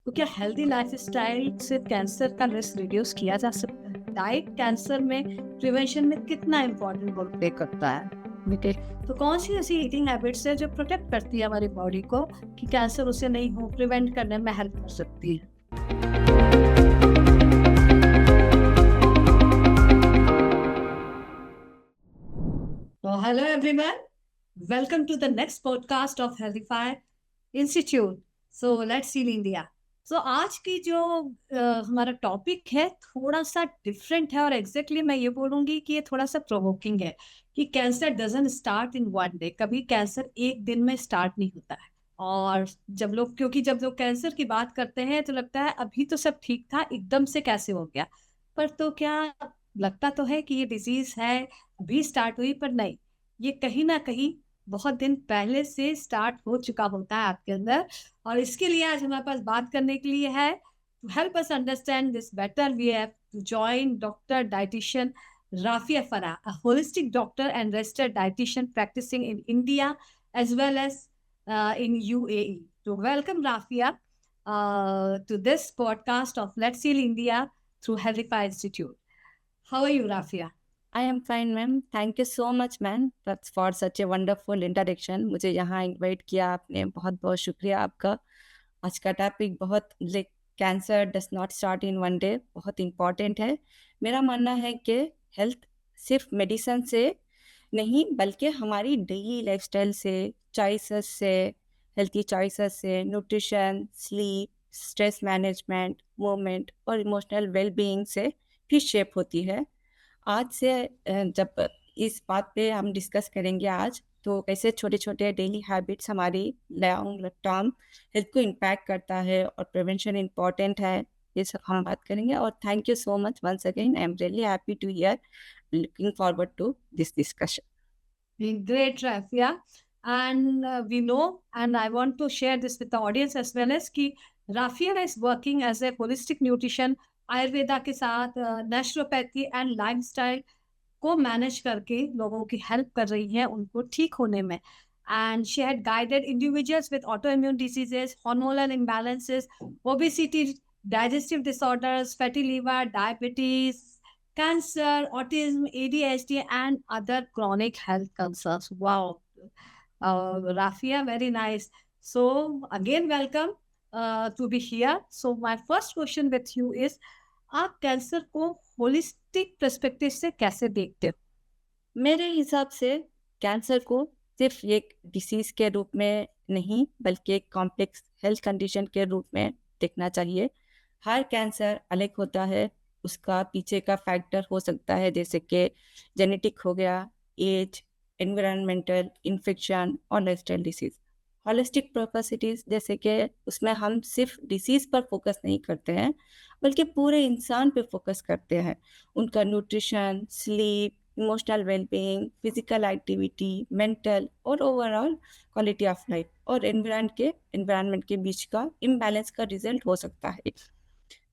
तो क्या healthy lifestyle से कैंसर का रिस्क रिड्यूस किया जा सकता है? डाइट कैंसर में प्रिवेंशन में कितना इम्पोर्टेंट रोल प्ले करता है? बेटे, तो कौन सी ऐसी ईटिंग हैबिट्स है जो प्रोटेक्ट करती है हमारी बॉडी को कि कैंसर उसे नहीं हो, प्रिवेंट करने में हेल्प कर सकती है? तो hello everyone, welcome to the next podcast of Healthify institute. So let's see India. So आज की जो हमारा टॉपिक है थोड़ा सा डिफरेंट है और एग्जैक्टली मैं ये बोलूंगी कि ये थोड़ा सा प्रोवोकिंग है कि cancer doesn't start in one day. कभी कैंसर एक दिन में स्टार्ट नहीं होता है। और जब लोग कैंसर की बात करते हैं तो लगता है अभी तो सब ठीक था, एकदम से कैसे हो गया। पर तो क्या लगता तो है कि ये डिजीज है, अभी स्टार्ट हुई, पर नहीं, ये कहीं ना कहीं बहुत दिन पहले से स्टार्ट हो चुका होता है आपके अंदर। और इसके लिए आज हमारे पास बात करने के लिए है, to help us understand this better we have to join doctor dietitian Rafia Farah, a holistic doctor and registered dietitian practicing in India as well as in UAE. So welcome Rafia to this podcast of Let's Heal India through Healthify Institute. How are you, Rafia? I am fine, ma'am. Thank you so much, ma'am, for such a wonderful introduction. मुझे यहाँ invite किया आपने, बहुत बहुत शुक्रिया आपका। आज का टॉपिक बहुत cancer does not start in one day बहुत इम्पॉर्टेंट है। मेरा मानना है कि हेल्थ सिर्फ मेडिसिन से नहीं बल्कि हमारी डेली लाइफस्टाइल से, चॉइसेस से, हेल्थी चॉइसेस से, nutrition, sleep, stress management, movement और इमोशनल वेलबीइंग से भी शेप होती है। आज से जब इस बात पे हम डिस्कस करेंगे आज, तो कैसे छोटे छोटे डेली हैबिट्स हमारी लॉन्ग टर्म हेल्थ को इम्पैक्ट करता है और प्रिवेंशन इम्पॉर्टेंट है, ये सब हम बात करेंगे। और thank you so much once again, I am really happy to here, looking forward to this discussion. Great, Rafia. And we know, and I want to share this with the audience as well as कि Rafia is working as a holistic nutrition, Ayurveda के साथ naturopathy and lifestyle को manage करके लोगों की help कर रही है उनको ठीक होने में। And she had guided individuals with autoimmune diseases, hormonal imbalances, obesity, digestive disorders, fatty liver, diabetes, cancer, autism, ADHD, and other chronic health concerns. Wow. Rafia, very nice. So, again, welcome to be here. So, my first question with you is, आप cancer को holistic perspective से कैसे देखते हो? मेरे हिसाब से cancer को सिर्फ एक डिसीज के रूप में नहीं बल्कि एक कॉम्प्लेक्स हेल्थ कंडीशन के रूप में देखना चाहिए। हर कैंसर अलग होता है, उसका पीछे का फैक्टर हो सकता है जैसे कि जेनेटिक हो गया, एज, एनवायरमेंटल, इन्फेक्शन और लाइफस्टाइल डिसीज। हॉलिस्टिक प्रोपेसिटीज जैसे कि उसमें हम सिर्फ डिसीज पर फोकस नहीं करते हैं बल्कि पूरे इंसान पे फोकस करते हैं, उनका nutrition, sleep, emotional wellbeing, physical activity, mental और ओवरऑल क्वालिटी ऑफ लाइफ और एनवायरनमेंट के बीच का इम्बैलेंस का रिजल्ट हो सकता है।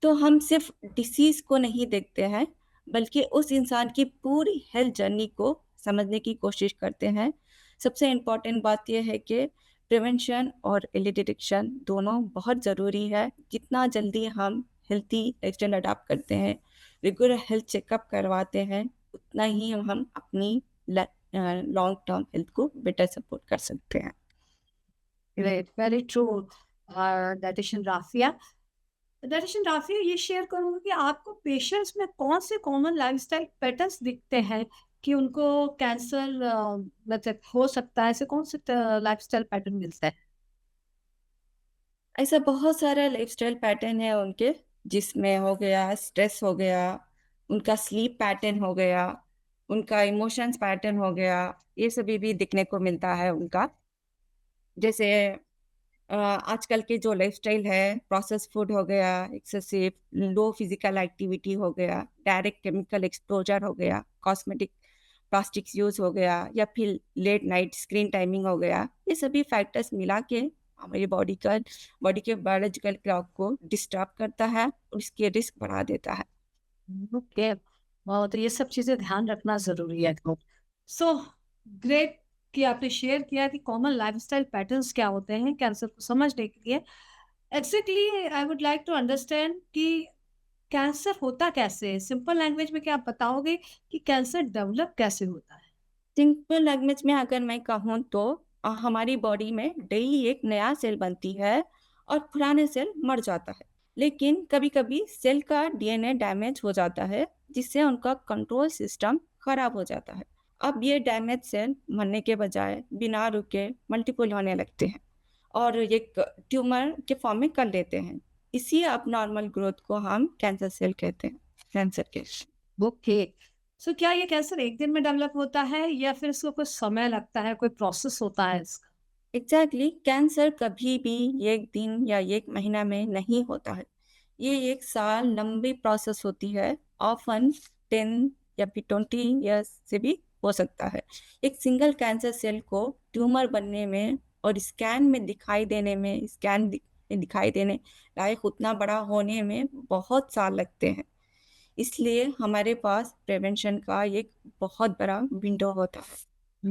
तो हम सिर्फ डिसीज को नहीं देखते हैं बल्कि उस इंसान की पूरी हेल्थ जर्नी को समझने की कोशिश करते हैं। सबसे इम्पॉर्टेंट बात यह है कि प्रिवेंशन और अर्ली डिटेक्शन दोनों बहुत ज़रूरी है। जितना जल्दी हम हेल्थी लाइफस्टाइल अडॉप्ट करते हैं, रेगुलर हेल्थ चेकअप करवाते हैं, उतना ही हम अपनी लॉन्ग टर्म हेल्थ को बेटर सपोर्ट कर सकते हैं। Great, very true, dietitian Rafia. Dietitian Rafia, ये शेयर करूंगी कि आपको पेशेंट्स में कौन से कॉमन लाइफस्टाइल पैटर्न्स दिखते हैं कि उनको कैंसर मतलब हो सकता है, ऐसे कौन से लाइफस्टाइल पैटर्न मिलता है? ऐसा बहुत सारा लाइफस्टाइल पैटर्न है उनके, जिसमें हो गया स्ट्रेस हो गया, उनका स्लीप पैटर्न हो गया, उनका इमोशंस पैटर्न हो गया, ये सभी भी दिखने को मिलता है उनका। जैसे आजकल के जो लाइफस्टाइल है, प्रोसेस फूड हो गया, एक्सेसिव लो फिजिकल एक्टिविटी हो गया, डायरेक्ट केमिकल एक्सपोजर हो गया, कॉस्मेटिक प्लास्टिक्स यूज हो गया, या फिर लेट नाइट स्क्रीन टाइमिंग हो गया, ये सभी फैक्टर्स मिला के हमारी बॉडी के बायोलॉजिकल क्लॉक को डिस्टर्ब करता है और इसके रिस्क बढ़ा देता है। ओके, तो ये सब चीजें ध्यान रखना जरूरी है। सो ग्रेट कि आपने शेयर किया कि कॉमन लाइफस्टाइल पैटर्न्स क्या होते हैं कैंसर को समझने के लिए। Exactly I would like to understand कि कैंसर होता कैसे है। सिंपल लैंग्वेज में क्या आप बताओगे कि कैंसर डेवलप कैसे होता है? सिंपल लैंग्वेज में अगर मैं कहूँ तो हमारी बॉडी में डेली एक नया सेल बनती है और पुराने सेल मर जाता है। लेकिन कभी-कभी सेल का डीएनए डैमेज हो जाता है, जिससे उनका कंट्रोल सिस्टम खराब हो जाता है। अब ये डैमेज सेल मरने के बजाय बिना रुके मल्टीपल होने लगते हैं और एक ट्यूमर के फॉर्म में कर लेते हैं। इसी अबनॉर्मल ग्रोथ को हम कैंसर सेल कहते हैं, कैंसर के। ओके। सो क्या ये कैंसर एक दिन में डेवलप होता है या फिर इसको कुछ समय लगता है, कोई प्रोसेस होता है इसका? एग्जैक्टली कैंसर कभी भी एक दिन या एक महीना में नहीं होता है। ये एक साल लंबी प्रोसेस होती है, ऑफन 10 या फिर 20 ईयर्स से भी हो सकता है। एक सिंगल कैंसर सेल को ट्यूमर बनने में और स्कैन में दिखाई देने लायक उतना बड़ा होने में बहुत साल लगते हैं। इसलिए हमारे पास प्रिवेंशन का एक बहुत बड़ा विंडो होता है।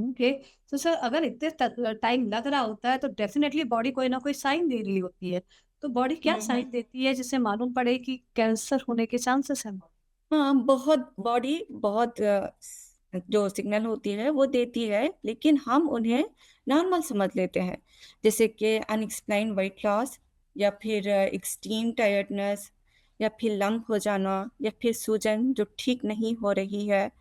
ओके। तो सर अगर इतने टाइम लग रहा होता है तो डेफिनेटली बॉडी कोई ना कोई साइन दे रही होती है। तो बॉडी क्या साइन देती है जिससे मालूम पड़े कि कैंसर होने के चांसेस हैं? हाँ, बहुत बॉडी बहुत जो सिग्नल होती है वो देती है, लेकिन हम उन्हें नॉर्मल समझ लेते हैं, जैसे कि अनएक्सप्लेन्ड वेट लॉस या फिर एक्सट्रीम टायर्डनेस या फिर लंग हो जाना या फिर सूजन जो ठीक नहीं हो रही है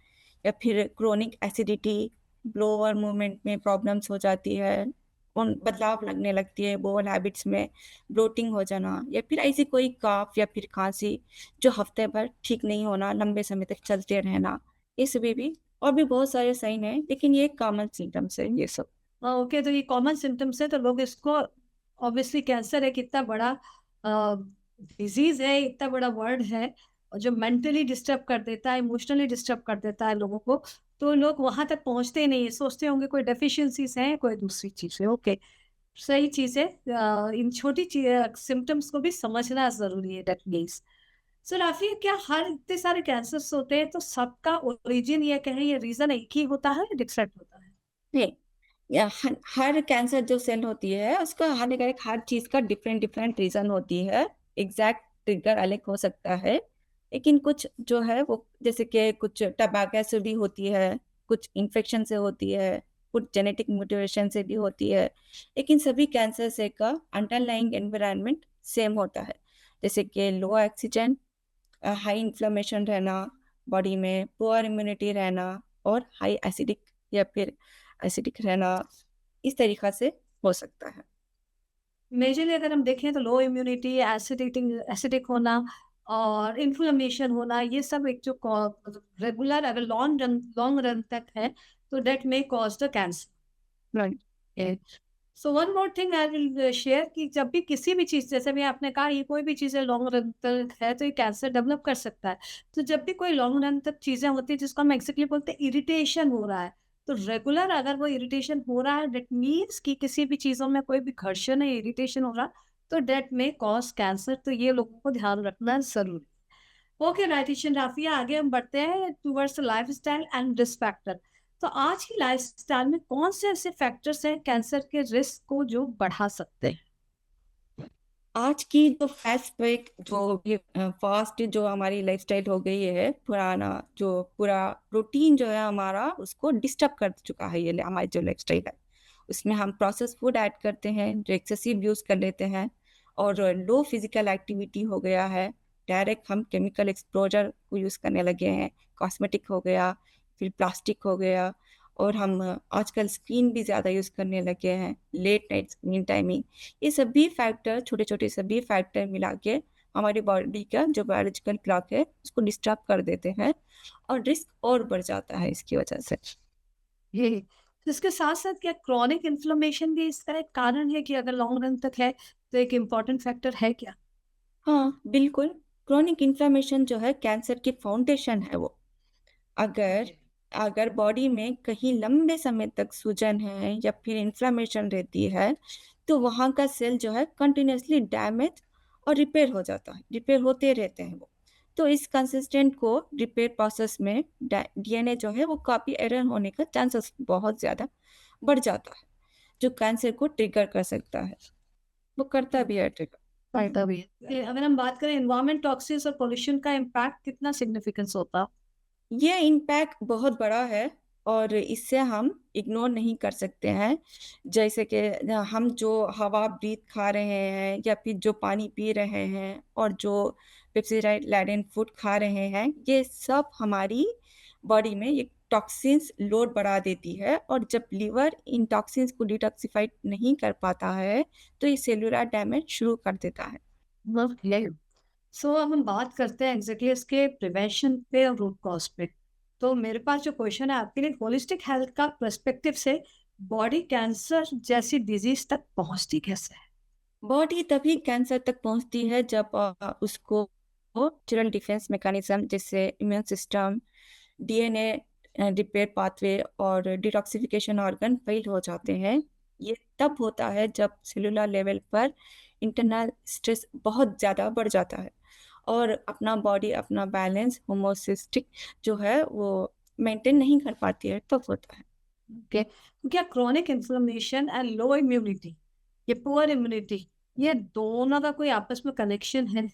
या फिर क्रोनिक एसिडिटी, ब्लोअर मूवमेंट में प्रॉब्लम्स हो जाती है, उन बदलाव लगने लगती है बोवल हैबिट्स में, ब्लोटिंग हो जाना या फिर ऐसी कोई कफ या फिर खांसी जो हफ्ते भर ठीक नहीं होना, लंबे समय तक चलते रहना, ये सभी भी और भी बहुत सारे साइन हैं, लेकिन ये कॉमन सिम्टम्स है ये सब। ओके। तो ये कॉमन सिम्टम्स है तो लोग इसको, ऑब्वियसली कैंसर एक इतना बड़ा डिजीज है, इतना बड़ा वर्ड है और जो मेंटली डिस्टर्ब कर देता है, इमोशनली डिस्टर्ब कर देता है लोगों को, तो लोग वहां तक पहुंचते नहीं है, सोचते होंगे कोई डेफिशिएंसीज है, कोई दूसरी चीज है। ओके, सही चीज है। इन छोटी सिम्टम्स को भी समझना जरूरी है, दैट मीन्स। सो राफी, क्या हर इतने सारे कैंसर्स होते हैं तो सबका ओरिजिन या कहें ये रीजन एक ही होता है, डिफरेंट होता है? नहीं, हर कैंसर जो सेल होती है उसका हर चीज का डिफरेंट डिफरेंट रीजन होती है। एग्जैक्ट ट्रिगर अलग हो सकता है, लेकिन कुछ जो है वो जैसे कि कुछ टबैको से भी होती है, कुछ इन्फेक्शन से होती है, कुछ जेनेटिक म्यूटेशन से भी होती है, लेकिन सभी कैंसर से का अंडरलाइंग एनवायरनमेंट सेम होता है, जैसे कि लो ऑक्सीजन, हाई इन्फ्लेमेशन रहना बॉडी में, पुअर इम्यूनिटी रहना और हाई एसिडिक या फिर एसिडिक रहना, इस तरीक़ा से हो सकता है। मेजरली अगर हम देखें तो लो इम्यूनिटी, एसिडिक एसिडिक होना और इन्फ्लेमेशन होना, ये सब एक जो रेगुलर अगर लॉन्ग रन तक है तो that may cause the cancer. Right. So one more thing I will share कि जब भी किसी भी चीज, जैसे भी आपने कहा ये कोई भी चीज़ लॉन्ग रन तक है तो ये कैंसर डेवलप कर सकता है। तो जब भी कोई लॉन्ग रन तक चीजें होती है जिसको हम एक्चुअली बोलते हैं इरिटेशन हो रहा है, तो रेगुलर अगर वो इरिटेशन हो रहा है डेट मीन्स कि किसी भी चीजों में कोई भी घर्षण है, इरिटेशन हो रहा, तो डेट में कॉज कैंसर। तो ये लोगों को ध्यान रखना जरूरी। ओके डाइटिशियन राफिया, आगे हम बढ़ते हैं towards life style and risk factor. तो आज की लाइफ स्टाइल में कौन से ऐसे फैक्टर्स हैं कैंसर के रिस्क को जो बढ़ा सकते हैं? आज की जो फास्ट जो हमारी लाइफस्टाइल हो गई है, पुराना जो पूरा रूटीन जो है हमारा उसको डिस्टर्ब कर चुका है, ये हमारी जो लाइफस्टाइल है उसमें हम प्रोसेस फूड ऐड करते हैं जो एक्सेसिव यूज कर लेते हैं, और लो फिजिकल एक्टिविटी हो गया है, डायरेक्ट हम केमिकल एक्सपोजर को यूज करने लगे हैं, कॉस्मेटिक हो गया, फिर प्लास्टिक हो गया, और हम आजकल स्क्रीन भी ज़्यादा यूज़ करने लगे हैं, लेट नाइट स्क्रीन टाइमिंग, ये सभी फैक्टर, छोटे छोटे सभी फैक्टर मिला के हमारी बॉडी का जो बायोलॉजिकल क्लॉक है उसको डिस्टर्ब कर देते हैं और रिस्क और बढ़ जाता है इसकी वजह से। ये तो इसके साथ साथ क्या क्रॉनिक इन्फ्लेमेशन भी इसका एक कारण है कि अगर लॉन्ग रन तक है तो एक इम्पॉर्टेंट फैक्टर है क्या? हाँ बिल्कुल, क्रोनिक इन्फ्लेमेशन जो है कैंसर की फाउंडेशन है वो। अगर अगर बॉडी में कहीं लंबे समय तक सूजन है या फिर इन्फ्लेमेशन रहती है, तो वहाँ का सेल जो है कंटिन्यूसली डैमेज और रिपेयर होते रहते हैं वो। तो इस कंसिस्टेंट को रिपेयर प्रोसेस में डीएनए जो है वो कॉपी एरर होने का चांसेस बहुत ज़्यादा बढ़ जाता है, जो कैंसर को ट्रिगर कर सकता है, वो करता भी है ट्रिगर। फायदा भी है। अगर हम बात करें एनवायरमेंट टॉक्सिन्स और पोल्यूशन का इम्पैक्ट कितना सिग्निफिकेंस होता? ये इम्पैक्ट बहुत बड़ा है और इससे हम इग्नोर नहीं कर सकते हैं। जैसे कि हम जो हवा ब्रीथ खा रहे हैं या फिर जो पानी पी रहे हैं और जो पेप्सिडाइड लैडेन फूड खा रहे हैं, ये सब हमारी बॉडी में ये टॉक्सिन्स लोड बढ़ा देती है और जब लिवर इन टॉक्सिन्स को डिटॉक्सिफाइड नहीं कर पाता है, तो ये सेलुलर डैमेज शुरू कर देता है। सो अब हम बात करते हैं एग्जैक्टली इसके प्रिवेंशन पे और रूट कॉज पे। तो मेरे पास जो क्वेश्चन है आपके लिए, होलिस्टिक हेल्थ का पर्सपेक्टिव से बॉडी कैंसर जैसी डिजीज तक पहुंचती कैसे है? बॉडी तभी कैंसर तक पहुंचती है जब उसको नेचुरल डिफेंस मैकेनिज्म जैसे immune system, DNA repair pathway और डिटॉक्सिफिकेशन ऑर्गन फेल हो जाते हैं। ये तब होता है जब सेलुलर लेवल पर इंटरनल स्ट्रेस बहुत ज़्यादा बढ़ जाता है और अपना बॉडी अपना बैलेंस होमोसिस्टिक जो है वो मेंटेन नहीं कर पाती है, तब होता है। ओके, तो क्या chronic inflammation and low immunity, ये पुअर इम्यूनिटी, ये दोनों का कोई आपस में कनेक्शन है?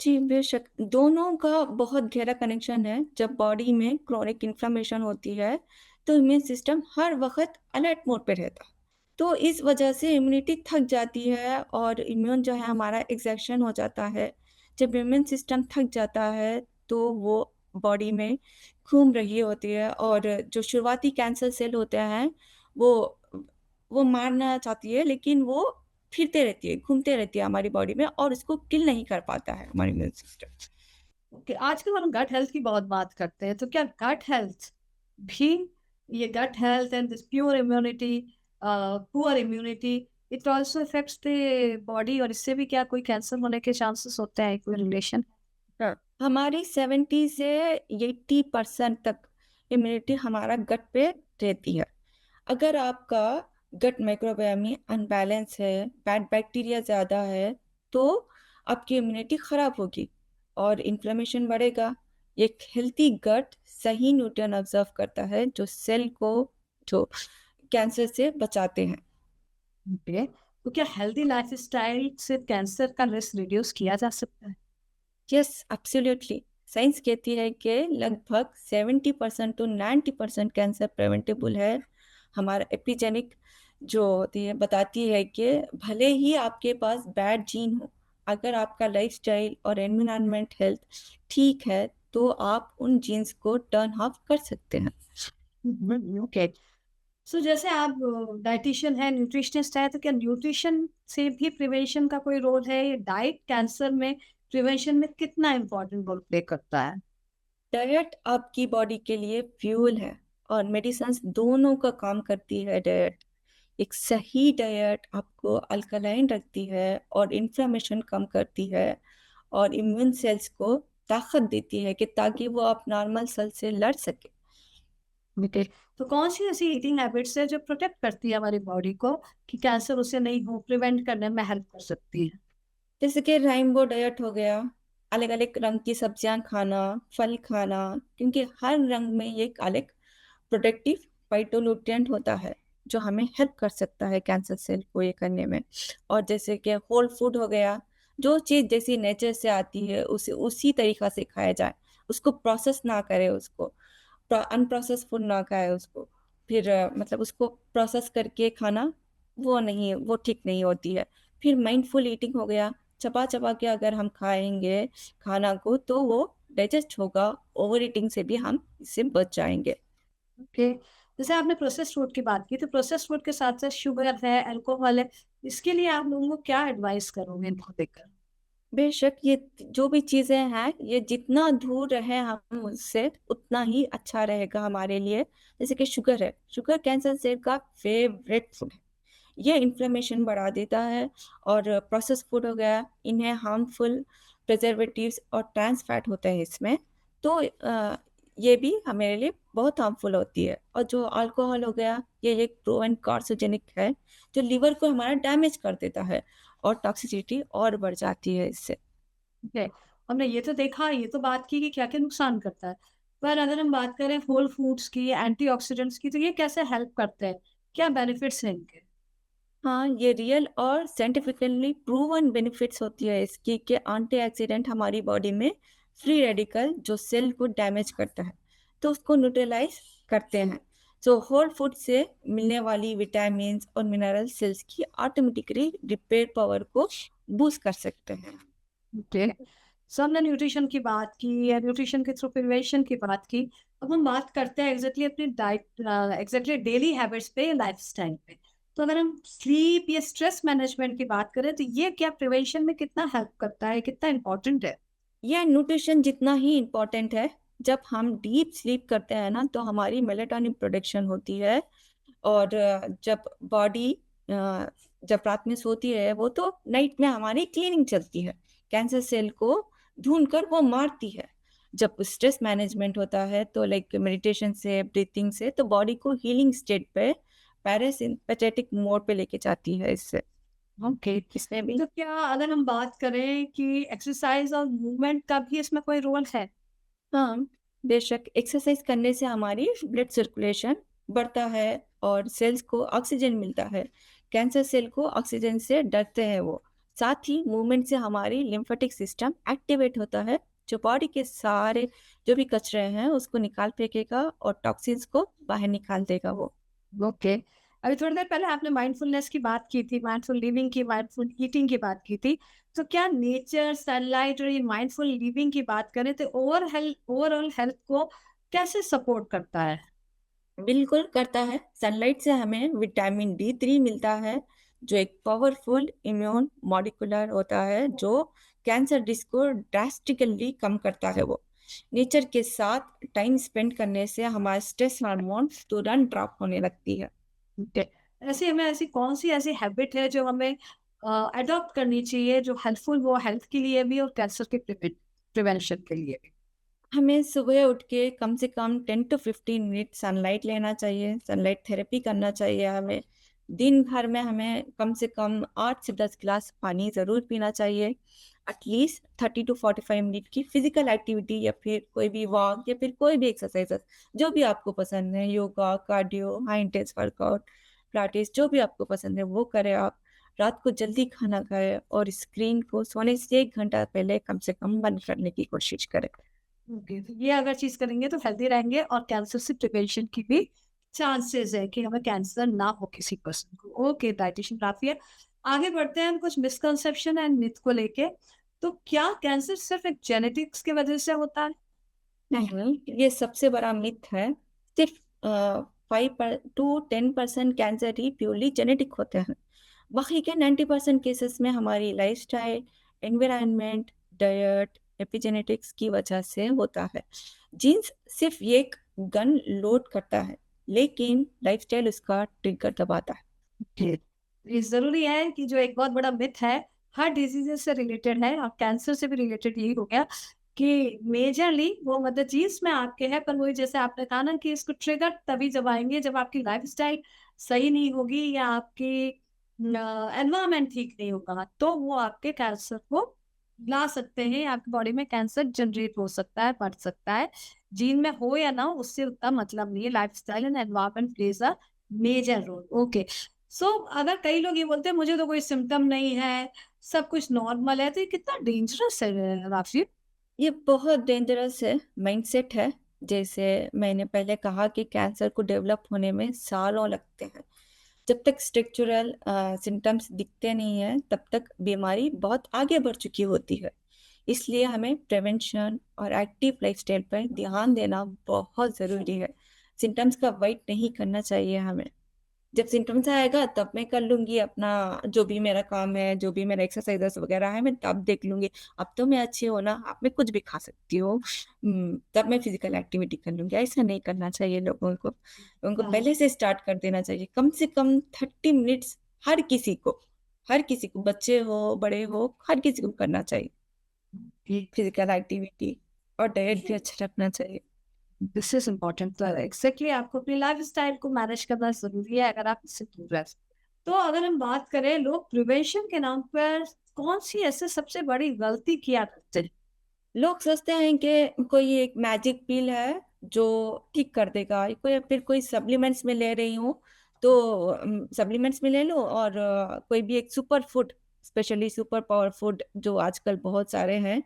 जी, बेशक दोनों का बहुत गहरा कनेक्शन है। जब बॉडी में क्रोनिक इन्फ्लेमेशन होती है, तो इम्यून सिस्टम हर वक़्त अलर्ट मोड पे रहता है। तो इस वजह से इम्यूनिटी थक जाती है और इम्यून जो है हमारा एग्ज़ॉशन हो जाता है। जब इम्यून सिस्टम थक जाता है, तो वो बॉडी में घूम रही होती है और जो शुरुआती कैंसर सेल होते हैं, वो वो मारना चाहती है, लेकिन वो फिरते रहती है, घूमते रहती है हमारी बॉडी में और उसको किल नहीं कर पाता है हमारा इम्यून सिस्टम। ओके, आजकल हम गट हेल्थ की बहुत बात करते हैं, तो क्या गट हेल्थ भी, ये gut health and this pure immunity, poor immunity, it also affects the body, और इससे भी क्या कोई कैंसर होने के चांसेस होते हैं, कोई रिलेशन? हाँ, हमारी 70 से 80% तक इम्यूनिटी हमारा गट पे रहती है। अगर आपका गट माइक्रोबायोम में अनबैलेंस है, बैड बैक्टीरिया ज़्यादा है, तो आपकी इम्यूनिटी ख़राब होगी और इन्फ्लेमेशन बढ़ेगा। एक हेल्थी गट सही न्यूट्रिएंट ऑब्जर्व करता है जो सेल को जो कैंसर से बचाते हैं। ओके, तो क्या हेल्दी लाइफस्टाइल से कैंसर का रिस्क रिड्यूस किया जा सकता है? Yes, absolutely. साइंस कहती है कि लगभग 70% टू 90% कैंसर प्रिवेंटेबल है। हमारा एपिजेनिक जो होती है बताती है कि भले ही आपके पास बैड जीन हो, अगर आपका लाइफस्टाइल और एनवायरनमेंट हेल्थ ठीक है, तो आप उन जीन्स को टर्न ऑफ कर सकते हैं। ओके, सो जैसे आप डाइटिशियन है, न्यूट्रिशनिस्ट है, तो क्या न्यूट्रिशन से भी प्रिवेंशन का कोई रोल है? ये डाइट कैंसर में प्रिवेंशन में कितना इम्पोर्टेंट रोल प्ले करता है? डाइट आपकी बॉडी के लिए फ्यूल है और मेडिसिन दोनों का काम करती है डाइट। एक सही डाइट आपको अल्कलाइन रखती है और इन्फ्लेमेशन कम करती है और इम्यून सेल्स को ताकत देती है कि ताकि वो आप नॉर्मल सेल से लड़ सके। ओके, तो कौन सी ऐसी ईटिंग हैबिट्स है जो प्रोटेक्ट करती है हमारी बॉडी को, कि कैंसर उसे नहीं हो, प्रिवेंट करने में हेल्प कर सकती है? जैसे कि रेनबो डाइट हो गया, अलग अलग रंग की सब्जियां खाना, फल खाना, क्योंकि हर रंग में एक अलग प्रोटेक्टिव फाइटोन्यूट्रिएंट होता है जो हमें हेल्प कर सकता है कैंसर सेल को ये करने में। और जैसे कि होल फूड हो गया, जो चीज़ जैसी नेचर से आती है उसे उसी तरीक़ा से खाया जाए, उसको प्रोसेस ना करे, उसको अनप्रोसेस फूड ना खाए उसको। फिर मतलब उसको प्रोसेस करके खाना वो नहीं, वो ठीक नहीं होती है। फिर माइंडफुल ईटिंग हो गया, चबा चबा के अगर हम खाएंगे खाना को तो वो डाइजेस्ट होगा, ओवर ईटिंग से भी हम इससे बच जाएंगे। ओके, जैसे आपने प्रोसेस्ड फूड की बात की, तो प्रोसेस्ड फूड के साथ साथ शुगर है, अल्कोहल है, इसके लिए आप लोगों को क्या एडवाइस करोगे इनको देखकर? बेशक ये जो भी चीज़ें हैं, ये जितना दूर रहे हम उससे उतना ही अच्छा रहेगा हमारे लिए। जैसे कि शुगर है, शुगर कैंसर सेल का फेवरेट फूड है। ये इन्फ्लेमेशन बढ़ा देता है। और प्रोसेस्ड फूड हो गया, इन्हें हार्मफुल प्रिजर्वेटिव्स और ट्रांस फैट होते हैं इसमें, तो ये भी हमारे लिए बहुत हार्मफुल होती है। और जो अल्कोहल हो गया, ये एक प्रोवन कार्सिनोजेनिक है जो लिवर को हमारा डैमेज कर देता है और टॉक्सिसिटी और बढ़ जाती है इससे। ओके, हमने ये तो देखा, ये तो बात की कि क्या क्या नुकसान करता है, पर अगर हम बात करें होल फूड्स की, एंटीऑक्सीडेंट्स की, तो ये कैसे हेल्प करते हैं? क्या बेनिफिट्स हैं इनके? हाँ, ये रियल और साइंटिफिकली प्रूवन बेनिफिट्स होती है इसकी कि एंटीऑक्सीडेंट हमारी बॉडी में फ्री रेडिकल जो सेल को डैमेज करता है तो उसको न्यूट्रलाइज करते हैं। सो होल फूड से मिलने वाली विटामिन और मिनरल सेल्स की ऑटोमेटिकली रिपेयर पावर को बूस्ट कर सकते हैं। ओके, सो हमने न्यूट्रिशन की बात की या न्यूट्रिशन के थ्रू प्रिवेंशन की बात की। अब हम बात करते हैं एग्जैक्टली अपनी डाइट, एग्जैक्टली डेली हैबिट्स पे या लाइफस्टाइल पे। तो अगर हम स्लीप या स्ट्रेस मैनेजमेंट की बात करें तो ये क्या प्रिवेंशन में कितना हेल्प करता है, कितना इंपॉर्टेंट है? यह न्यूट्रिशन जितना ही इम्पोर्टेंट है। जब हम डीप स्लीप करते हैं ना तो हमारी मेलेटोनिन प्रोडक्शन होती है और जब बॉडी जब रात में सोती है वो तो नाइट में हमारी क्लीनिंग चलती है, कैंसर सेल को ढूंढ कर वो मारती है। जब स्ट्रेस मैनेजमेंट होता है तो लाइक मेडिटेशन से ब्रीथिंग से तो बॉडी को हीलिंग स्टेट पे पैरासिम्पैथेटिक मोड पे लेके जाती है इससे। ओके, इसमें भी तो क्या अगर हम बात करें कि एक्सरसाइज और मूवमेंट का भी इसमें कोई रोल है? हाँ, बेशक एक्सरसाइज करने से हमारी ब्लड सर्कुलेशन बढ़ता है और सेल्स को ऑक्सीजन मिलता है। कैंसर सेल को ऑक्सीजन से डरते हैं वो। साथ ही मूवमेंट से हमारी लिम्फेटिक सिस्टम एक्टिवेट होता है जो बॉडी के सारे जो भी कचरे हैं उसको निकाल फेंकेगा और टॉक्सिन्स को बाहर निकाल देगा वो। ओके, अभी थोड़ी देर पहले आपने माइंडफुलनेस की बात की थी, माइंडफुल लिविंग की, माइंडफुल ईटिंग की बात की थी। तो क्या नेचर, सनलाइट और ये माइंडफुल लिविंग की बात करें तो ओवरऑल हेल्थ को कैसे सपोर्ट करता है? बिल्कुल करता है। सनलाइट से हमें विटामिन D3 मिलता है जो एक पावरफुल इम्यून मॉलिक्यूलर होता है जो कैंसर रिस्क को ड्रास्टिकली कम करता है वो। नेचर के साथ टाइम स्पेंड करने से हमारा स्ट्रेस हार्मोन तुरंत ड्रॉप होने लगती है। Okay. ऐसी हमें ऐसी कौन सी ऐसी हैबिट है जो हमें अडॉप्ट करनी चाहिए, जो हेल्पफुल हो हेल्थ के लिए भी और कैंसर के प्रिवेंशन के लिए भी? हमें सुबह उठ के कम से कम 10 to 15 मिनट सनलाइट लेना चाहिए, सनलाइट थेरेपी करना चाहिए हमें। दिन भर में हमें कम से कम 8 से 10 गिलास पानी ज़रूर पीना चाहिए। एटलीस्ट 30 to 45 मिनट की फिजिकल एक्टिविटी या फिर कोई भी वॉक या फिर कोई भी एक्सरसाइज जो भी आपको पसंद है, yoga, cardio, high intense workout, Pilates, जो भी आपको पसंद है वो करें आप। रात को जल्दी खाना खाएं और स्क्रीन को सोने से 1 घंटा पहले कम से कम बंद करने की कोशिश करें। ओके, तो ये अगर चीज करेंगे तो हेल्दी रहेंगे और कैंसर से प्रिवेंशन की भी चांसेस है कि हमें कैंसर ना हो किसी पर्सन को। ओके, डाइटिशियन काफी है। आगे बढ़ते हैं हम कुछ मिसकंसेप्शन एंड मिथ को लेके। तो क्या कैंसर सिर्फ एक जेनेटिक्स की वजह से होता है? नहीं, ये सबसे बड़ा मिथ है। सिर्फ 5 to 10% cancer he purely genetic होते हैं। बाकी के 90% केसेस में हमारी लाइफस्टाइल, एनवायरनमेंट, डाइट, एपिजेनेटिक्स की वजह से होता है। जीन्स सिर्फ ये एक गन लोड करता है लेकिन लाइफस्टाइल उसका ट्रिगर दबाता है। Okay. ये जरूरी है कि जो एक बहुत बड़ा मिथ है, हर डिजीजेस से रिलेटेड है और कैंसर से भी रिलेटेड यही हो गया कि मेजरली वो मतलब जीन्स में आपके है, पर वही जैसे आपने कहा ना कि इसको ट्रिगर तभी जब आएंगे जब आपकी लाइफस्टाइल सही नहीं होगी या आपकी एनवायरनमेंट ठीक नहीं होगा, तो वो आपके कैंसर को ला सकते हैं। आपकी बॉडी में कैंसर जनरेट हो सकता है, बढ़ सकता है। जीन में हो या ना हो उससे उतना मतलब नहीं है। Lifestyle and environment plays a major role. Okay, so अगर कई लोग ये बोलते हैं मुझे तो कोई सिम्टम नहीं है, सब कुछ नॉर्मल है, तो ये कितना डेंजरस है राशि? ये बहुत डेंजरस है माइंडसेट है। जैसे मैंने पहले कहा कि कैंसर को डेवलप होने में सालों लगते हैं। जब तक स्ट्रक्चरल सिम्टम्स दिखते नहीं हैं तब तक बीमारी बहुत आगे बढ़ चुकी होती है। इसलिए हमें प्रिवेंशन और एक्टिव लाइफस्टाइल पर ध्यान देना बहुत ज़रूरी है। सिम्टम्स का वेट नहीं करना चाहिए हमें। जब सिम्टम्स आएगा तब मैं कर लूंगी अपना जो भी मेरा काम है, जो भी मेरा एक्सरसाइजेस वगैरह है मैं तब देख लूंगी। अब तो मैं अच्छी हूँ ना, अब मैं कुछ भी खा सकती हूँ। तब मैं फिजिकल एक्टिविटी कर लूंगी। ऐसा नहीं करना चाहिए लोगों को। उनको हाँ, पहले से स्टार्ट कर देना चाहिए। कम से कम 30 मिनट्स हर किसी को बच्चे हो बड़े हो हर किसी को करना चाहिए फिजिकल एक्टिविटी। और डाइट भी अच्छा रखना चाहिए। This is important. तो एग्जैक्टली आपको अपनी लाइफ स्टाइल को मैनेज करना जरूरी है अगर आप इससे दूर रह सकते। तो अगर हम बात करें लोग प्रिवेंशन के नाम पर कौन सी ऐसे सबसे बड़ी गलती किया करते हैं? लोग सोचते हैं कि कोई एक मैजिक पिल है जो ठीक कर देगा, कोई फिर कोई सप्लीमेंट्स में ले रही हूँ तो सप्लीमेंट्स में ले लो, और कोई भी एक super food, specially super power food जो आजकल बहुत सारे हैं,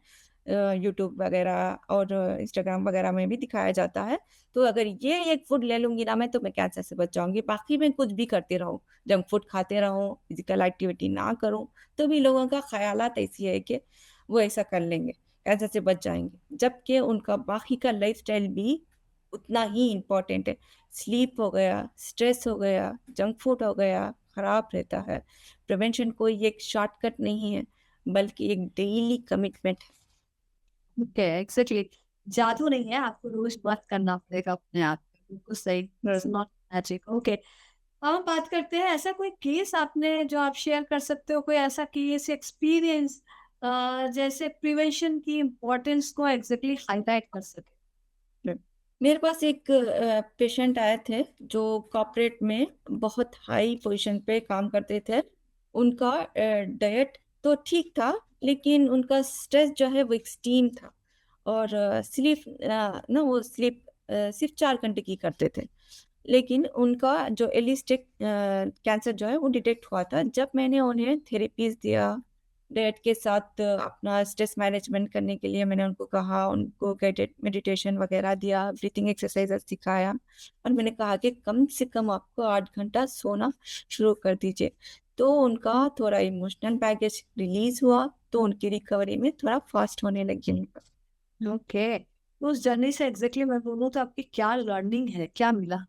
यूट्यूब वगैरह और इंस्टाग्राम वगैरह में भी दिखाया जाता है। तो अगर ये एक फूड ले लूँगी ना मैं, तो मैं कैंसर से बच जाऊँगी। बाकी मैं कुछ भी करती रहूँ, जंक फूड खाते रहूँ, फिजिकल एक्टिविटी ना करूँ, तो भी लोगों का ख़यालात ऐसी है कि वो ऐसा कर लेंगे, कैंसर से बच जाएँगे। जबकि उनका बाकी का लाइफ़स्टाइल भी उतना ही इम्पोर्टेंट है। स्लीप हो गया, स्ट्रेस हो गया, जंक फूड हो गया, खराब रहता है। प्रिवेंशन कोई एक शॉर्टकट नहीं है, बल्कि एक डेली कमिटमेंट है। Okay, exactly. जादू नहीं है, आपको रोज बात करना पड़ेगा अपने आप पे, बिल्कुल सही। It's not magic. ओके, अब हम बात करते हैं, ऐसा कोई केस आपने जो आप शेयर कर सकते हो, कोई ऐसा केस एक्सपीरियंस जैसे प्रिवेंशन की इम्पोर्टेंस को एग्जैक्टली हाईलाइट कर सके। मेरे पास एक पेशेंट आए थे जो कॉर्पोरेट में बहुत हाई पोजीशन पे काम करते थे। उनका डाइट तो ठीक था, लेकिन उनका स्ट्रेस जो है वो एक्सट्रीम था, और स्लीप सिर्फ 4 घंटे की करते थे। लेकिन उनका जो अर्ली स्टेज कैंसर जो है वो डिटेक्ट हुआ था। जब मैंने उन्हें थेरेपीज़ दिया, डाइट के साथ अपना स्ट्रेस मैनेजमेंट करने के लिए मैंने उनको कहा, उनको गाइडेड मेडिटेशन वगैरह दिया, ब्रीथिंग एक्सरसाइज़ेस सिखाया, और मैंने कहा कि कम से कम आपको 8 घंटा सोना शुरू कर दीजिए। तो उनका थोड़ा इमोशनल बैगेज रिलीज़ हुआ, तो उनकी रिकवरी में थोड़ा फ़ास्ट होने लगी उनका। ओके, तो उस जर्नी से एग्जैक्टली मैं बोलूँ तो आपकी क्या लर्निंग है, क्या मिला?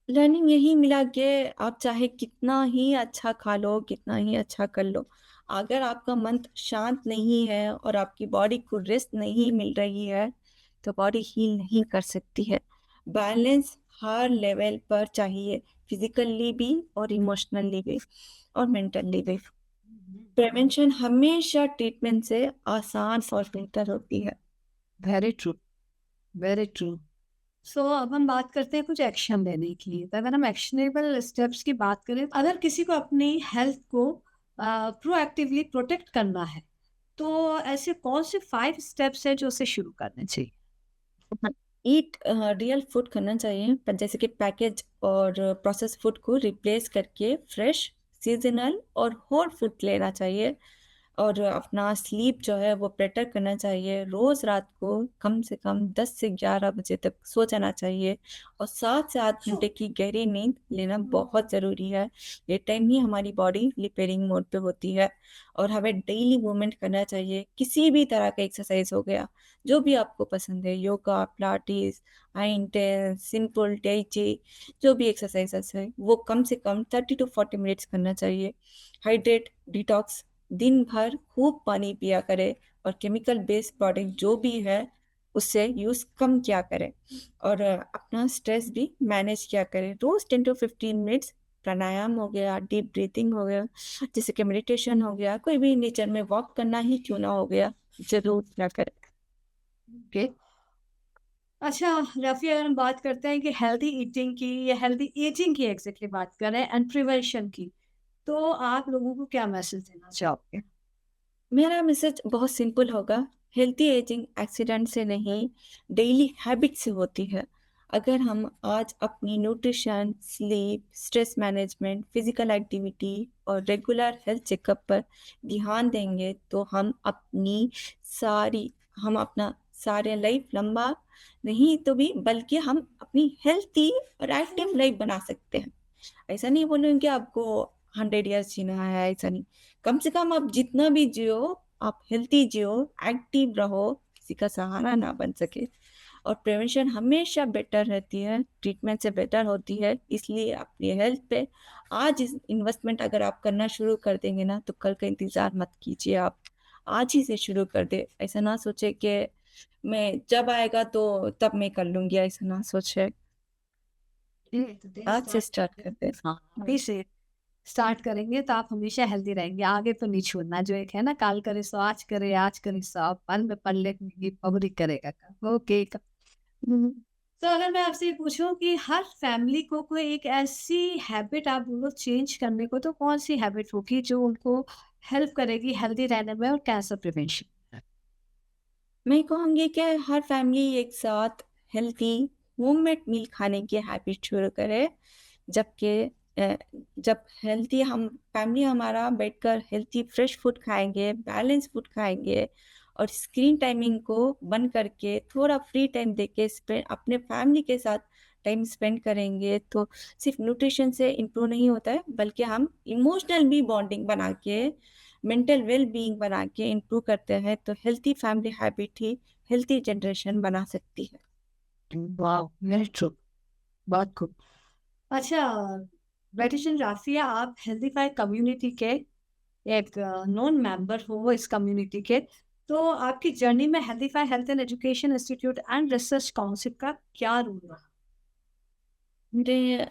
लर्निंग यही मिला कि आप चाहे कितना ही अच्छा खा लो, कितना ही अच्छा कर लो, अगर आपका मन शांत नहीं है और आपकी बॉडी को रेस्ट नहीं मिल रही है, तो बॉडी हील नहीं कर सकती है। बैलेंस हर लेवल पर चाहिए, फिज़िकली भी और इमोशनली भी और मेंटली भी। प्रिवेंशन हमेशा ट्रीटमेंट से आसान और बेहतर होती है। Very true, very true. So अब हम बात करते हैं कुछ एक्शन लेने की। तो अगर हम एक्शनेबल स्टेप्स की बात करें, अगर किसी को अपनी हेल्थ को प्रोएक्टिवली प्रोटेक्ट करना है, तो ऐसे कौन से 5 स्टेप्स हैं जो उसे शुरू करने चाहिए? ईट रियल फूड खाना चाहिए, पर जैसे कि पैकेज और प्रोसेस फूड को रिप्लेस करके फ्रेश, सीजनल और होल फूड लेना चाहिए। और अपना स्लीप जो है वो बेटर करना चाहिए। रोज़ रात को कम से कम 10 से 11 बजे तक सो जाना चाहिए, और 7 से 8 घंटे की गहरी नींद लेना बहुत ज़रूरी है। ये टाइम ही हमारी बॉडी रिपेयरिंग मोड पे होती है। और हमें डेली मूवमेंट करना चाहिए, किसी भी तरह का एक्सरसाइज हो गया, जो भी आपको पसंद है, yoga, Pilates, high intense, simple, tai chi, जो भी एक्सरसाइजेस है वो कम से कम 30 टू 40 मिनट्स करना चाहिए। हाइड्रेट, डिटॉक्स, दिन भर खूब पानी पिया करें, और केमिकल बेस्ड प्रोडक्ट जो भी है उससे यूज़ कम किया करें, और अपना स्ट्रेस भी मैनेज किया करें। रोज़ 10 टू 15 मिनट्स प्राणायाम हो गया, डीप ब्रीथिंग हो गया, जैसे कि मेडिटेशन हो गया, कोई भी नेचर में वॉक करना ही क्यों ना हो गया, ज़रूर किया करें। ओके, अच्छा रफ़ी, अगर हम बात करते हैं कि हेल्दी ईटिंग की या हेल्दी एजिंग की एग्जैक्टली बात करें एंड प्रिवेंशन की, तो आप लोगों को क्या मैसेज देना चाहोगे? मेरा मैसेज बहुत सिंपल होगा, हेल्थी एजिंग एक्सीडेंट से नहीं, डेली हैबिट से होती है। अगर हम आज अपनी nutrition, sleep, stress management, physical activity और रेगुलर हेल्थ चेकअप पर ध्यान देंगे, तो हम अपना सारे लाइफ लंबा नहीं तो भी, बल्कि हम अपनी हेल्थी और एक्टिव लाइफ बना सकते हैं। ऐसा नहीं बोलूँगी कि आपको 100 ईयर्स जीना है, ऐसा नहीं। कम से कम आप जितना भी जियो, आप हेल्थी जियो, एक्टिव रहो, किसी का सहारा ना बन सके। और प्रिवेंशन हमेशा बेटर रहती है, ट्रीटमेंट से बेटर होती है। इसलिए अपनी हेल्थ पे आज इस इन्वेस्टमेंट अगर आप करना शुरू कर देंगे ना, तो कल का इंतज़ार मत कीजिए आप। आज ही से शुरू कर दें। ऐसा ना सोचे कि मैं जब आएगा तो तब मैं कर लूँगी, ऐसा ना सोचे। आज से स्टार्ट कर दें। हाँ, अभी से स्टार्ट करेंगे तो आप हमेशा हेल्दी रहेंगे, आगे तो नहीं छोड़ना। जो एक है ना, काल करे सो आज करे, आज करे सो अब पल में पल्ले की पगड़ी करेगा का। ओके का। तो अगर मैं आपसे ये पूछूं कि हर फैमिली को कोई एक ऐसी हैबिट आप बोलो चेंज करने को, तो कौन सी हैबिट होगी जो उनको हेल्प करेगी हेल्दी रहने में और कैंसर प्रिवेंशन? मैं कहूँगी कि हर फैमिली एक साथ हेल्थी होममेड मील खाने की हैबिट शुरू करे, जबकि जब हेल्थी हम फैमिली हमारा बैठकर हेल्थी फ्रेश फूड खाएंगे, बैलेंस फूड खाएंगे और स्क्रीन टाइमिंग को बंद करके थोड़ा फ्री टाइम देके स्पेंड अपने फैमिली के साथ टाइम स्पेंड करेंगे, तो सिर्फ न्यूट्रिशन से इम्प्रूव नहीं होता है, बल्कि हम इमोशनल भी बॉन्डिंग बना के, मेंटल वेल बीइंग बना के इम्प्रूव करते हैं, तो हेल्थी फैमिली हैबिट ही हेल्थी जनरेशन बना सकती है। वाह, वेरी ट्रू, बहुत खूब। अच्छा, ब्रिटिशन राफिया, आप हेल्दीफाई कम्युनिटी के एक नॉन मेंबर हो इस कम्युनिटी के, तो आपकी जर्नी में healthify health and education institute and research council का क्या रोल रहा? मेरे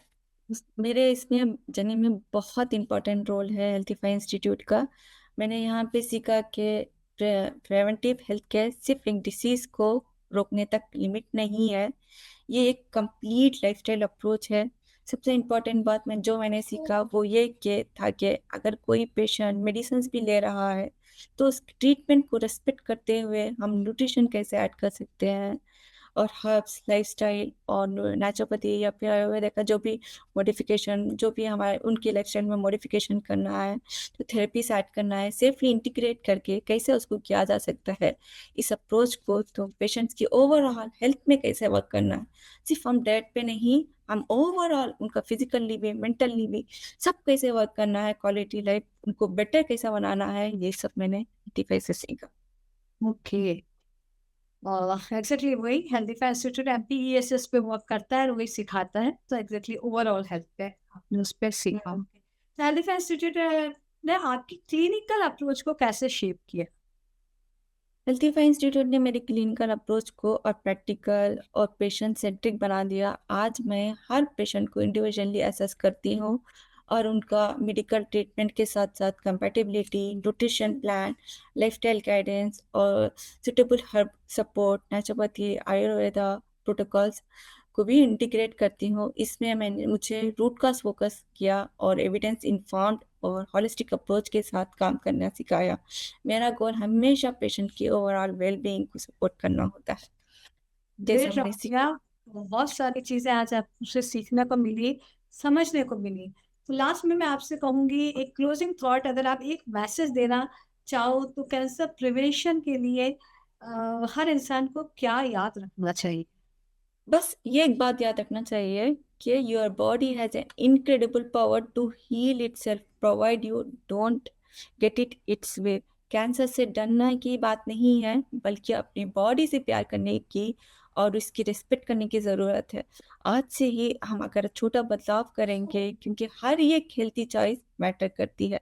मेरे इसमें जर्नी में बहुत इम्पोर्टेंट रोल है हेल्थीफाई इंस्टीट्यूट का। मैंने यहाँ पे सीखा कि प्रिवेंटिव हेल्थ केयर सिर्फ एक डिसीज़ को रोकने तक लिमिट नहीं है, ये एक कंप्लीट लाइफस्टाइल अप्रोच है। सबसे इम्पोर्टेंट बात मैंने सीखा वो ये कि था कि अगर कोई पेशेंट मेडिसिन भी ले रहा है, तो उस ट्रीटमेंट को रिस्पेक्ट करते हुए हम न्यूट्रिशन कैसे ऐड कर सकते हैं, और हर्ब्स, लाइफस्टाइल और नेचुरोपैथी या फिर आयुर्वेदा का जो भी मॉडिफिकेशन, जो भी हमारे उनके लाइफस्टाइल में मॉडिफिकेशन करना है, तो थेरेपी से ऐड करना है, सेफली इंटीग्रेट करके कैसे उसको किया जा सकता है, इस अप्रोच को तो पेशेंट्स की ओवरऑल हेल्थ में कैसे वर्क करना है, सिर्फ हम डाइट पे नहीं, हम ओवरऑल उनका फिजिकली भी मेंटली भी सब कैसे वर्क करना है, क्वालिटी लाइफ उनको बेटर कैसे बनाना है, ये सब मैंने टीफाई से सीखा। ओके, एग्जैक्टली वही हेल्दीफाई इंस्टीट्यूट एमपीईएसएस पे वर्क करता है और वही सिखाता है, तो एग्जैक्टली ओवरऑल हेल्थ पे आपने उस पर सीखा। तो हेल्दीफाई इंस्टीट्यूट ने आपकी क्लिनिकल अप्रोच को कैसे शेप किया? हेल्थीफाई इंस्टीट्यूट ने मेरी क्लिनिकल अप्रोच को और प्रैक्टिकल और पेशेंट सेंट्रिक बना दिया। आज मैं हर पेशेंट को इंडिविजुअली असेस करती हूँ और उनका मेडिकल ट्रीटमेंट के साथ साथ compatibility, nutrition plan, lifestyle guidance और suitable herb support, naturopathy, Ayurveda protocols को भी इंटीग्रेट करती हूँ। इसमें मुझे रूट कॉज फोकस किया और एविडेंस इन्फॉर्म्ड और हॉलिस्टिक अप्रोच के साथ काम करना सिखाया। मेरा गोल हमेशा पेशेंट की ओवरऑल वेलबींग को सपोर्ट करना होता है। जैसा ग्रेट मैंने राफिया, बहुत सारी चीजें आज आपसे सीखने को मिली, समझने को मिली। तो लास्ट में मैं आपसे कहूंगी एक क्लोजिंग थॉट, अगर आप एक मैसेज देना चाहो तो कैंसर प्रिवेंशन के लिए हर इंसान को क्या याद रखना चाहिए? बस ये एक बात याद रखना चाहिए कि your body has an incredible power to heal itself provide you don't get it its way. Cancer से डरना की बात नहीं है, बल्कि अपनी बॉडी से प्यार करने की और उसकी रिस्पेक्ट करने की ज़रूरत है। आज से ही हम अगर छोटा बदलाव करेंगे, क्योंकि हर एक हेल्थी चॉइस मैटर करती है।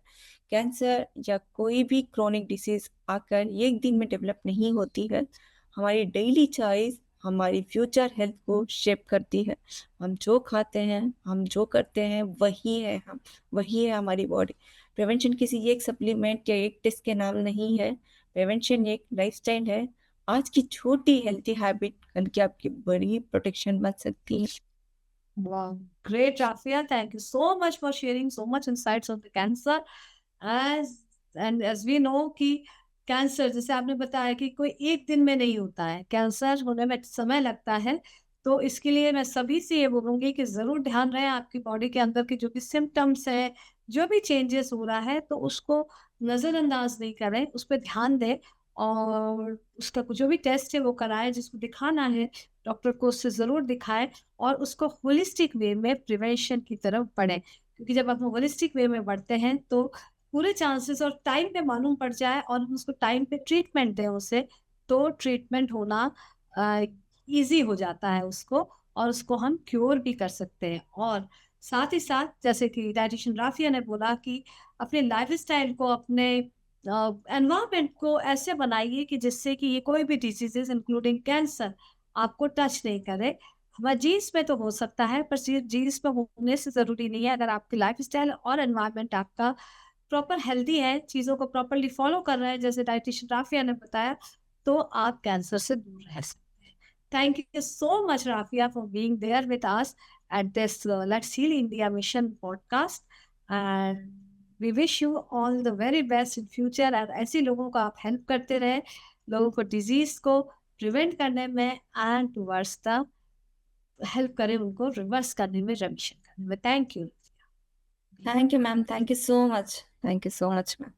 कैंसर या कोई भी क्रोनिक डिसीज आकर एक दिन में डेवलप नहीं होती है। हमारी डेली चॉइस हमारी फ्यूचर हेल्थ को शेप करती है। हम जो खाते हैं, हम जो करते हैं, वही है हमारी बॉडी। प्रिवेंशन किसी एक सप्लीमेंट या एक टेस्ट के नाम नहीं है, प्रिवेंशन एक लाइफस्टाइल है। आज की छोटी हेल्थी हैबिट कल की आपकी बड़ी प्रोटेक्शन बन सकती है। Wow, great, Rafia. Thank you so much for sharing so much insights on the cancer. As as we know कि कैंसर, जैसे आपने बताया कि कोई एक दिन में नहीं होता है, कैंसर होने में समय लगता है। तो इसके लिए मैं सभी से ये बोलूंगी कि जरूर ध्यान रहे, आपकी बॉडी के अंदर की जो भी सिम्टम्स है, जो भी चेंजेस हो रहा है, तो उसको नजरअंदाज नहीं करें, उस पर ध्यान दें और उसका जो भी टेस्ट है वो कराएं, जिसको दिखाना है डॉक्टर को उससे जरूर दिखाएं और उसको होलिस्टिक वे में प्रिवेंशन की तरफ बढ़े, क्योंकि जब हम होलिस्टिक वे में बढ़ते हैं तो पूरे चांसेस और टाइम पे मालूम पड़ जाए और हम उसको टाइम पे ट्रीटमेंट दें उसे, तो ट्रीटमेंट होना इजी हो जाता है उसको, और उसको हम क्योर भी कर सकते हैं। और साथ ही साथ जैसे कि डाइटिशियन राफिया ने बोला कि अपने लाइफस्टाइल को, अपने एनवायरनमेंट को ऐसे बनाइए कि जिससे कि ये कोई भी डिजीजेस इंक्लूडिंग कैंसर आपको टच नहीं करे। हमारे जीन्स में तो हो सकता है, पर जीन्स में होने से जरूरी नहीं है। अगर आपकी लाइफस्टाइल और एनवायरनमेंट आपका प्रॉपर हेल्दी है, चीजों को प्रॉपरली फॉलो कर रहे हैं जैसे डाइटिशियन राफिया ने बताया, तो आप कैंसर से दूर रह सकते हैं। Thank you so much Rafia for being there with us at this let's heal India mission podcast, and we wish you all the very best in future. और ऐसे लोगों को आप हेल्प करते रहे, लोगों को डिजीज को प्रिवेंट करने में एंड टूवर्ड्स द हेल्प करें, उनको रिवर्स करने में, रेमिशन करने में। Thank you. Thank you ma'am, thank you so much, thank you so much ma'am.